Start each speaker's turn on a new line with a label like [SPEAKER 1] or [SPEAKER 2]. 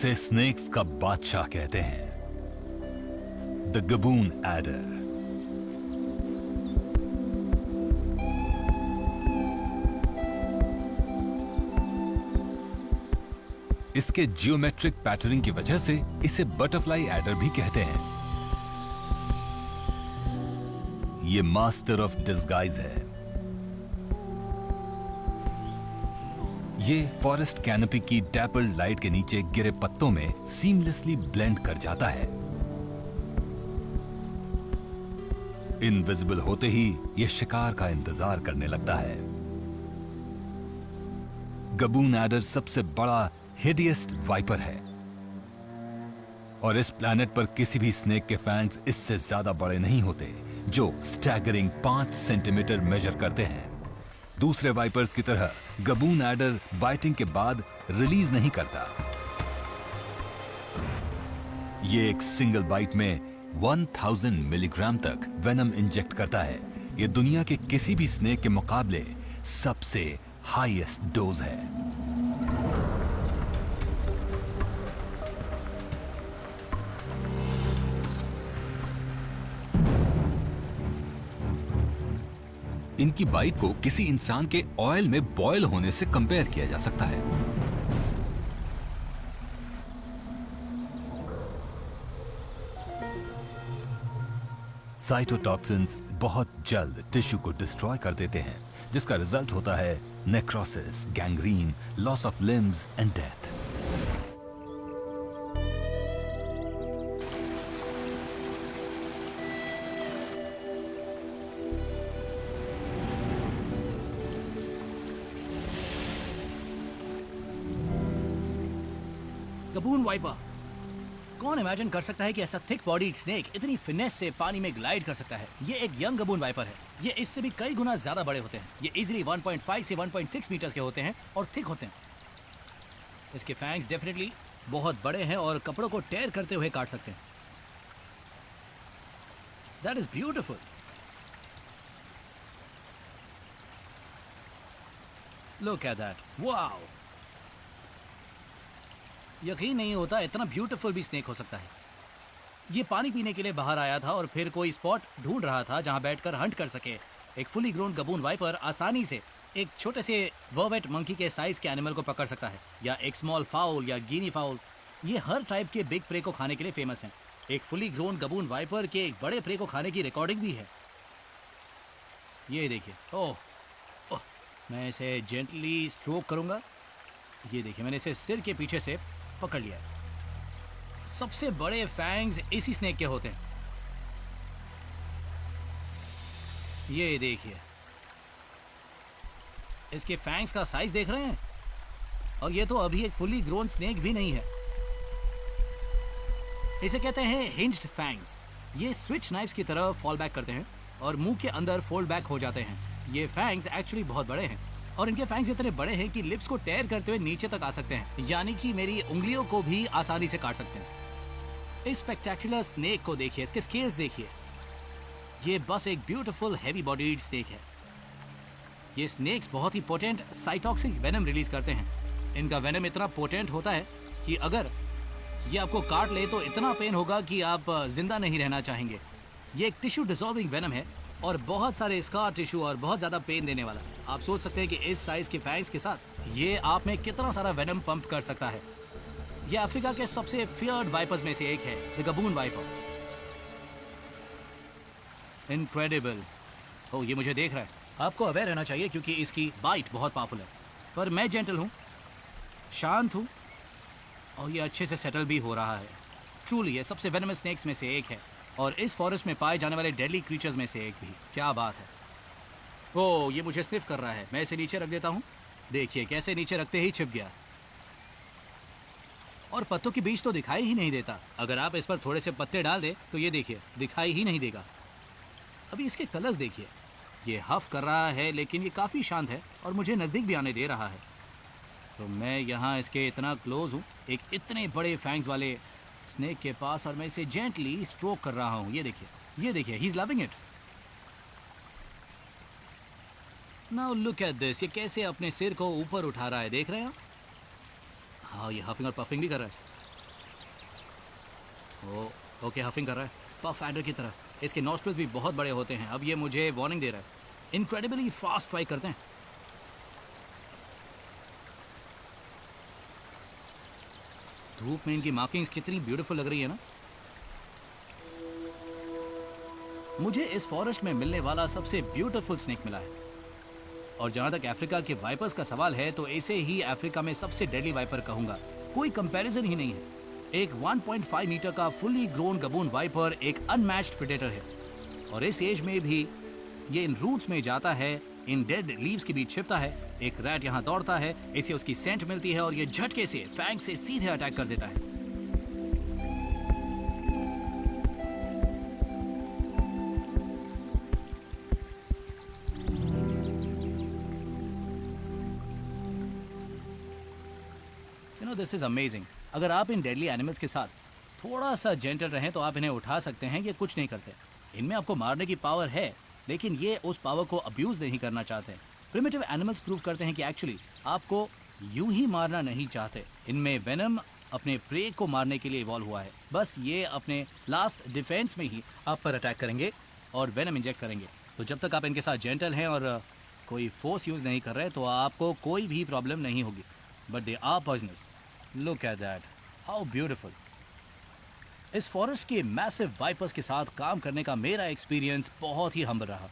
[SPEAKER 1] इसे स्नेक्स का बादशाह कहते हैं, द गबून एडर। इसके जियोमेट्रिक पैटर्निंग की वजह से इसे बटरफ्लाई एडर भी कहते हैं। ये मास्टर ऑफ डिस्गाइज है। ये फॉरेस्ट कैनोपी की डैपल लाइट के नीचे गिरे पत्तों में सीमलेसली ब्लेंड कर जाता है। इनविजिबल होते ही यह शिकार का इंतजार करने लगता है। गबून एडर सबसे बड़ा हिडियस्ट वाइपर है और इस प्लैनेट पर किसी भी स्नेक के फैंग्स इससे ज्यादा बड़े नहीं होते, जो स्टैगरिंग 5 सेंटीमीटर मेजर करते हैं। दूसरे वाइपर्स की तरह गबून एडर बाइटिंग के बाद रिलीज नहीं करता। ये एक सिंगल बाइट में 1000 मिलीग्राम तक वेनम इंजेक्ट करता है। यह दुनिया के किसी भी स्नेक के मुकाबले सबसे हाईएस्ट डोज है। इनकी बाइट को किसी इंसान के ऑयल में बॉयल होने से कंपेयर किया जा सकता है। साइटोटॉक्सिन्स बहुत जल्द टिश्यू को डिस्ट्रॉय कर देते हैं, जिसका रिजल्ट होता है necrosis, gangrene, loss of limbs and death.
[SPEAKER 2] Gaboon viper. कौन इमेजिन कर सकता है कि ऐसा थिक बॉडीड स्नेक इतनी फिनेस से पानी में ग्लाइड कर सकता है। ये एक यंग गबून वाइपर है। ये इससे भी कई गुना ज्यादा बड़े होते हैं। ये इजीली 1.5 से 1.6 मीटर्स के होते हैं और थिक होते हैं। इसके फैंग्स डेफिनेटली बहुत बड़े हैं और कपड़ों को टेयर करते हुए काट सकते हैं। That is beautiful. Look at that, wow. यकीन नहीं होता इतना ब्यूटीफुल भी स्नेक हो सकता है। ये पानी पीने के लिए बाहर आया था और फिर कोई स्पॉट ढूंढ रहा था जहां बैठकर हंट कर सके। एक फुली ग्रोन गबून वाइपर आसानी से एक छोटे से वर्वेट मंकी के साइज के एनिमल को पकड़ सकता है, या एक स्मॉल फाउल या गिनी फाउल। ये हर टाइप के बिग प्रे को खाने के लिए फेमस हैं। एक फुली ग्रोन गबून वाइपर के एक बड़े प्रे को खाने की रिकॉर्डिंग भी है। ये देखिए, ओह ओह, मैं इसे जेंटली स्ट्रोक करूंगा। ये देखिए, मैंने इसे सिर के पीछे से पकड़ लिया है। सबसे बड़े फैंग्स इसी स्नेक के होते हैं। ये देखिए, इसके फैंग्स का साइज देख रहे हैं? और ये तो अभी एक फुली ग्रोन स्नेक भी नहीं है। इसे कहते हैं हिंज्ड फैंग्स। ये स्विच नाइफ्स की तरह फॉल बैक करते हैं और मुंह के अंदर फोल्ड बैक हो जाते हैं। ये फैंग्स एक्चुअली बहुत बड़े हैं और इनके फैंग्स इतने बड़े हैं कि लिप्स को टेयर करते हुए नीचे तक आ सकते हैं, यानी कि मेरी उंगलियों को भी आसानी से काट सकते हैं। इस स्पेक्टेकुलर स्नेक को देखिए, इसके स्केल्स देखिए। ये बस एक ब्यूटीफुल हेवी बॉडीड स्नेक है। ये स्नेक्स बहुत ही पोटेंट साइटोक्सिक वेनम रिलीज करते हैं। इनका वेनम इतना पोटेंट होता है कि अगर ये आपको काट ले तो इतना पेन होगा कि आप जिंदा नहीं रहना चाहेंगे। ये एक टिश्यू डिसॉल्विंग वेनम है और बहुत सारे स्कार टिश्यू और बहुत ज्यादा पेन देने वाला। आप सोच सकते हैं कि इस साइज के फैंग्स के साथ ये आप में कितना सारा वेनम पंप कर सकता है। ये अफ्रीका के सबसे फियर्ड वाइपर्स में से एक है, द गबून वाइपर। इनक्रेडिबल। ओ, ये मुझे देख रहा है। आपको अवेयर रहना चाहिए क्योंकि इसकी बाइट बहुत पावरफुल है। पर मैं जेंटल हूँ, शांत हूँ और ये अच्छे से सेटल भी हो रहा है। ट्रूली ये सबसे वेनमस स्नेक्स में से एक है और इस फॉरेस्ट में पाए जाने वाले डेडली क्रीचर्स में से एक भी। क्या बात है। ओ, ये मुझे स्निफ कर रहा है। मैं इसे नीचे रख देता हूँ। देखिए कैसे नीचे रखते ही छिप गया और पत्तों के बीच तो दिखाई ही नहीं देता। अगर आप इस पर थोड़े से पत्ते डाल दे तो ये देखिए दिखाई ही नहीं देगा। अभी इसके कलर्स देखिए। ये हफ कर रहा है लेकिन ये काफ़ी शांत है और मुझे नज़दीक भी आने दे रहा है। तो मैं यहाँ इसके इतना क्लोज हूँ, एक इतने बड़े फैंग्स वाले स्नेक के पास, और मैं इसे जेंटली स्ट्रोक कर रहा हूँ। ये देखिए, he is loving it. Now look at this. ये कैसे अपने सिर को ऊपर उठा रहा है, देख रहे हैं आप? हाँ, ये हफिंग और पफिंग भी कर रहा है। ओ ओके, हफिंग कर रहा है पफ एडर की तरह। इसके नॉस्ट्रल्स भी बहुत बड़े होते हैं। अब ये मुझे वार्निंग दे रहा है। इनक्रेडिबली फास्ट स्ट्राइक करते हैं। धूप में इनकी मार्किंग्स कितनी ब्यूटीफुल लग रही है ना। मुझे इस फॉरेस्ट में मिलने वाला सबसे ब्यूटीफुल स्नेक मिला है। और जहां तक अफ्रीका के वाइपर्स का सवाल है तो इसे ही अफ्रीका में सबसे डेडली वाइपर कहूंगा। कोई कंपैरिजन ही नहीं है। एक 1.5 मीटर का फुल्ली ग्रोन गबून वाइपर एक अनमैच्ड प्रेडेटर है। और इस एज में भी ये इन रूट्स में जाता है, इन डेड लीव्स के बीच छिपता है। एक रैट यहाँ दौड़ता है, इसे उसकी सेंट मिलती है और ये झटके से फैंग से सीधे अटैक कर देता है। This is amazing. अगर आप इन डेडली एनिमल्स के साथ थोड़ा सा जेंटल रहें तो आप इन्हें उठा सकते हैं। ये कुछ नहीं करते। इनमें आपको मारने की पावर है, लेकिन ये उस पावर को अब्यूज नहीं करना चाहते। प्रिमिटिव एनिमल्स प्रूव करते हैं कि एक्चुअली आपको यूं ही मारना नहीं चाहते। इनमें वेनम अपने प्रे को मारने के लिए इवॉल्व हुआ है। बस ये अपने लास्ट डिफेंस में ही आप पर अटैक करेंगे और वेनम इंजेक्ट करेंगे। तो जब तक आप इनके साथ जेंटल हैं और कोई फोर्स यूज नहीं कर रहे तो आपको कोई भी प्रॉब्लम नहीं होगी। But they are poisonous. Look at that, how beautiful. इस फॉरेस्ट के मैसिव वाइपर्स के साथ काम करने का मेरा एक्सपीरियंस बहुत ही हम्बल रहा।